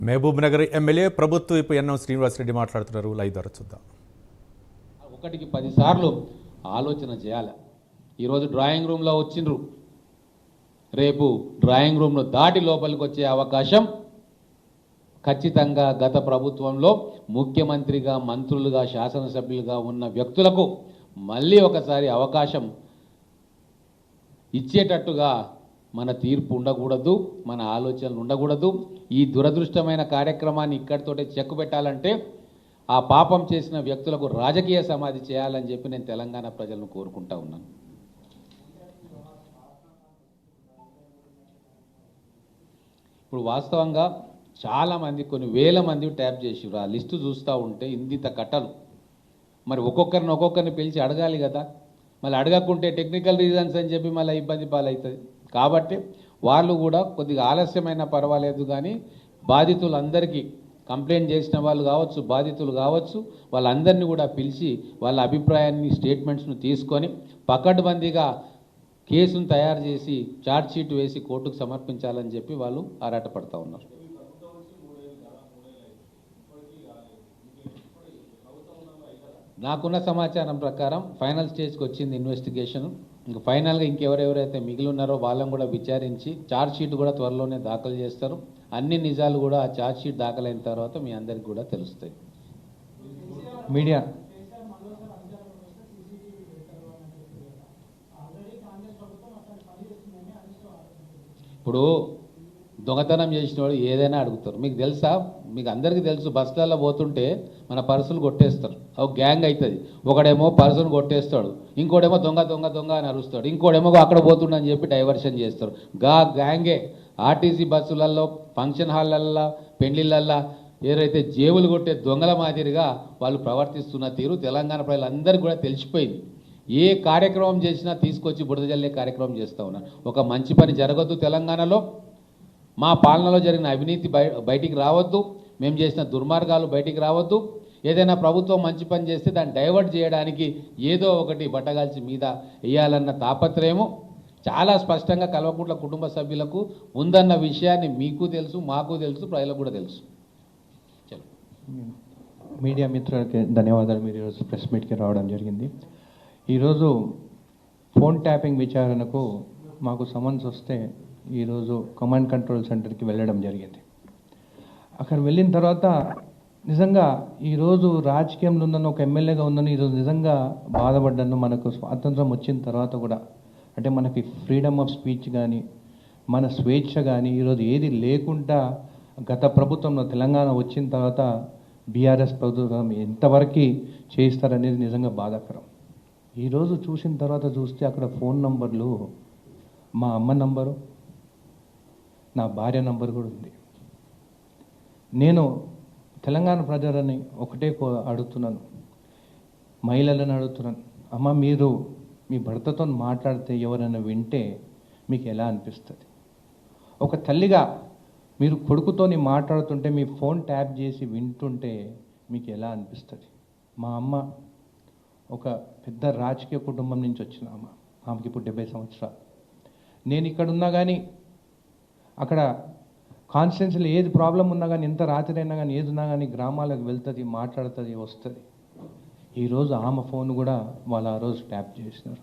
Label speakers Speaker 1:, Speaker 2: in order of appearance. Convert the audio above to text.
Speaker 1: Mahabub Nagar MLA ప్రభుత్వ వైపు NM Srinivasa Reddy మాట్లాడుతున్నారు. లైవ్ ద్వారా చూద్దాం.
Speaker 2: ఒకటికి 10 సార్లు ఆలోచన చేయాలి. ఈరోజు డ్రాయింగ్ రూమ్లో వచ్చిండ్రు, రేపు డ్రాయింగ్ రూమ్ను దాటి లోపలికి వచ్చే అవకాశం ఖచ్చితంగా గత ప్రభుత్వంలో ముఖ్యమంత్రిగా, మంత్రులుగా, శాసనసభ్యులుగా ఉన్న వ్యక్తులకు మళ్ళీ ఒకసారి అవకాశం ఇచ్చేటట్టుగా మన తీర్పు ఉండకూడదు, మన ఆలోచనలు ఉండకూడదు. ఈ దురదృష్టమైన కార్యక్రమాన్ని ఇక్కడితోటే చెక్కు పెట్టాలంటే ఆ పాపం చేసిన వ్యక్తులకు రాజకీయ సమాధి చేయాలని చెప్పి నేను తెలంగాణ ప్రజలను కోరుకుంటా ఉన్నాను. ఇప్పుడు వాస్తవంగా చాలామంది, కొన్ని వేల మంది ట్యాప్ చేసిరు. ఆ లిస్టు చూస్తూ ఉంటే ఇంత కట్టలు. మరి ఒక్కొక్కరిని పిలిచి అడగాలి కదా. మళ్ళీ అడగకుంటే టెక్నికల్ రీజన్స్ అని చెప్పి మళ్ళీ ఇబ్బంది పాలవుతుంది. కాబట్టి వాళ్ళు కూడా కొద్దిగా ఆలస్యమైనా పర్వాలేదు, కానీ బాధితులందరికీ, కంప్లైంట్ చేసిన వాళ్ళు కావచ్చు, బాధితులు కావచ్చు, వాళ్ళందరినీ కూడా పిలిచి వాళ్ళ అభిప్రాయాన్ని, స్టేట్మెంట్స్ను తీసుకొని పకడ్బందీగా కేసును తయారు చేసి ఛార్జ్ షీట్ వేసి కోర్టుకు సమర్పించాలని చెప్పి వాళ్ళు ఆరాటపడతా ఉన్నారు. నాకున్న సమాచారం ప్రకారం ఫైనల్ స్టేజ్కి వచ్చింది ఇన్వెస్టిగేషన్. ఇంకా ఫైనల్గా ఇంకెవరెవరైతే మిగిలి ఉన్నారో వాళ్ళని కూడా విచారించి ఛార్జ్ షీట్ కూడా త్వరలోనే దాఖలు చేస్తారు. అన్ని నిజాలు కూడా ఆ ఛార్జ్ షీట్ దాఖలైన తర్వాత మీ అందరికీ కూడా తెలుస్తాయి.
Speaker 3: మీడియా
Speaker 2: ఇప్పుడు దొంగతనం చేసిన వాడు ఏదైనా అడుగుతారు. మీకు తెలుసా, మీకు అందరికీ తెలుసు, బస్సులలో పోతుంటే మన పర్సులు కొట్టేస్తారు. ఒక గ్యాంగ్ అవుతుంది. ఒకడేమో పర్సును కొట్టేస్తాడు, ఇంకోడేమో దొంగ దొంగ దొంగ అని అరుస్తాడు, ఇంకోడేమో అక్కడ పోతుండని చెప్పి డైవర్షన్ చేస్తారు. గ్యాంగే ఆర్టీసీ బస్సులలో, ఫంక్షన్ హాళ్ళల్లో, పెళ్లిళ్ళల్లో ఏదైతే జేబులు కొట్టే దొంగల మాదిరిగా వాళ్ళు ప్రవర్తిస్తున్న తీరు తెలంగాణ ప్రజలందరికీ కూడా తెలిసిపోయింది. ఏ కార్యక్రమం చేసినా తీసుకొచ్చి బురద జల్లే కార్యక్రమం చేస్తూ ఉన్నారు. ఒక మంచి పని జరగద్దు తెలంగాణలో, మా పాలనలో జరిగిన అవినీతి బయటికి రావద్దు, మేము చేసిన దుర్మార్గాలు బయటికి రావద్దు. ఏదైనా ప్రభుత్వం మంచి పని చేస్తే దాన్ని డైవర్ట్ చేయడానికి ఏదో ఒకటి బట్టగాల్చి మీద వేయాలన్న తాపత్రయము చాలా స్పష్టంగా కల్వకుంట్ల కుటుంబ సభ్యులకు ఉందన్న విషయాన్ని మీకు తెలుసు, మాకు తెలుసు, ప్రజలకు కూడా తెలుసు.
Speaker 3: మీడియా మిత్రులకి ధన్యవాదాలు. మీరు ఈరోజు ప్రెస్ మీట్కి రావడం జరిగింది. ఈరోజు ఫోన్ ట్యాపింగ్ విచారణకు మాకు సమన్స్ వస్తే ఈరోజు కమాండ్ కంట్రోల్ సెంటర్కి వెళ్ళడం జరిగింది. అక్కడ వెళ్ళిన తర్వాత నిజంగా ఈరోజు రాజకీయంలో ఉన్న ఒక ఎమ్మెల్యేగా ఉందని ఈరోజు నిజంగా బాధపడ్డాను. మనకు స్వాతంత్రం వచ్చిన తర్వాత కూడా, అంటే మనకి ఫ్రీడమ్ ఆఫ్ స్పీచ్ కానీ, మన స్వేచ్ఛ కానీ ఈరోజు ఏది లేకుండా గత ప్రభుత్వంలో తెలంగాణ వచ్చిన తర్వాత బీఆర్ఎస్ ప్రభుత్వం ఎంతవరకు చేయిస్తారనేది నిజంగా బాధాకరం. ఈరోజు చూసిన తర్వాత చూస్తే అక్కడ ఫోన్ నంబర్లు, మా అమ్మ నంబరు, నా భార్య నంబర్ కూడా ఉంది. నేను తెలంగాణ ప్రజలని ఒకటే అడుగుతున్నాను, మహిళలను అడుగుతున్నాను, అమ్మ మీరు మీ భర్తతో మాట్లాడితే ఎవరైనా వింటే మీకు ఎలా అనిపిస్తుంది? ఒక తల్లిగా మీరు కొడుకుతోని మాట్లాడుతుంటే మీ ఫోన్ ట్యాప్ చేసి వింటుంటే మీకు ఎలా అనిపిస్తుంది? మా అమ్మ ఒక పెద్ద రాజకీయ కుటుంబం నుంచి వచ్చిన అమ్మ, ఆమెకి ఇప్పుడు 70 సంవత్సరాలు. నేను ఇక్కడ ఉన్నా కానీ, అక్కడ కాన్స్టిట్యున్సీలో ఏది ప్రాబ్లం ఉన్నా కానీ, ఎంత రాత్రి అయినా కానీ, ఏది ఉన్నా కానీ గ్రామాలకు వెళ్తుంది, మాట్లాడుతుంది, వస్తుంది. ఈరోజు ఆమె ఫోన్ కూడా వాళ్ళు ఆ రోజు ట్యాప్ చేసినారు.